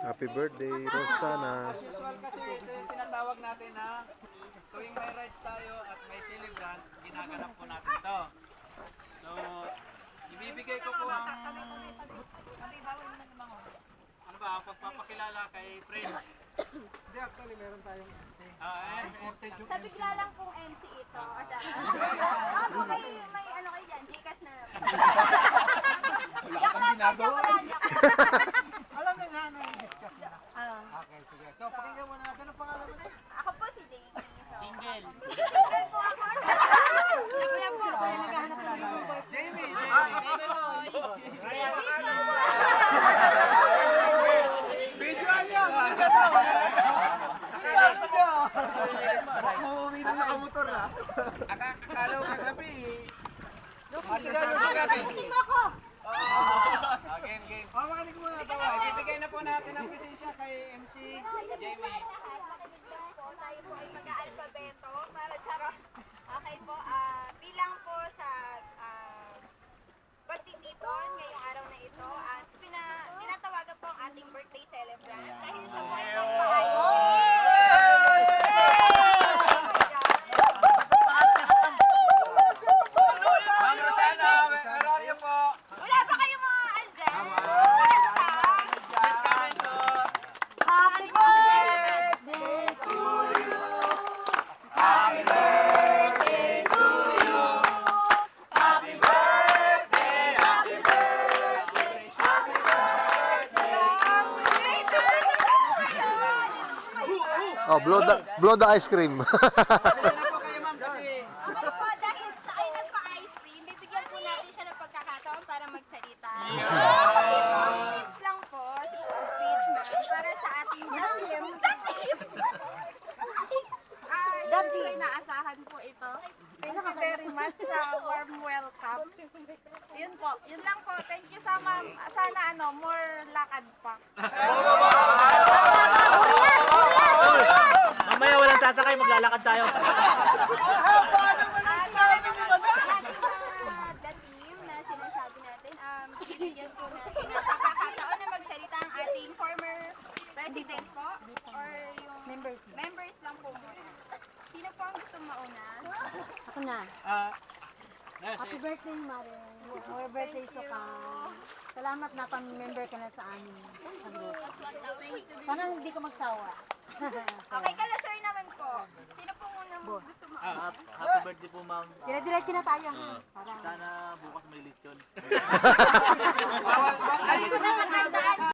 Happy birthday, Rosana. As usual kasi ito yung tinatawag natin na tuwing may rides tayo at may celebrant, ginaganap po natin to. So, ibibigay ko po ang ano ba, ang pagpapakilala kay friend. Hindi, actually, meron tayong MC. Sa bigla lang pong MC ito. Ako may ano kayo dyan, Gcash na. Wala kang ginagawa. Alam na nga na yung discuss na. Okay, sige. So, pakinggan mo natin ang pangalan mo na. Ako po si Jamie. Single. Single po ako. Kaya po, kaya naghahanap ng bagong boyfriend. Jamie! Videoan niya! Seryoso niya! Makuwi na nakamotor na. Akala ko kagabi. Team ako! Game. Makinig mo na. Ibibigay na po natin ang presensya kay MC Jamie. Makinig lang po. Tayo po ay mag-aalpabeto para charot. Okay po, bilang po sa pagtitipon ngayong araw na ito at tinatawagan po ang ating birthday celebrant dahil siya po ay Ma'am Rosana, where are you po? wala pa kayong mga andyan? Yes, comment po. Happy birthday to you. Happy birthday to you. Happy birthday, happy birthday, happy birthday to you. Oh, blow the ice cream. Ano po kayo ma'am kasi Okay po, dahil siya ay nagpa-ice cream, bibigyan po natin siya ng pagkakataon para magsalita. Simple speech lang po, simple speech ma'am, para sa ating datim. Dati, inaasahan po ito. Thank you very much sa warm welcome. Yun po, yun lang po. Thank you sa ma'am. Sana more lakad pa. Mamaya walang sasakay, maglalakad tayo. Datim na sinasabi natin, bibigyan po natin ng pagkakataon na magsalita ang ating former president po, or yung members lang po muna. Sino po ang gustong mauna? Ako na. yes, Happy birthday, Mare. Happy birthday, Soka. Salamat na pang-member ka na sa amin. Sa group. Sana hindi ka magsawa. Okay, kalasar naman po. Sino po muna gusto mauna? Happy birthday po, ma'am. Dire-diretso na tayo. Para. Sana bukas may lechon. Ay, ito na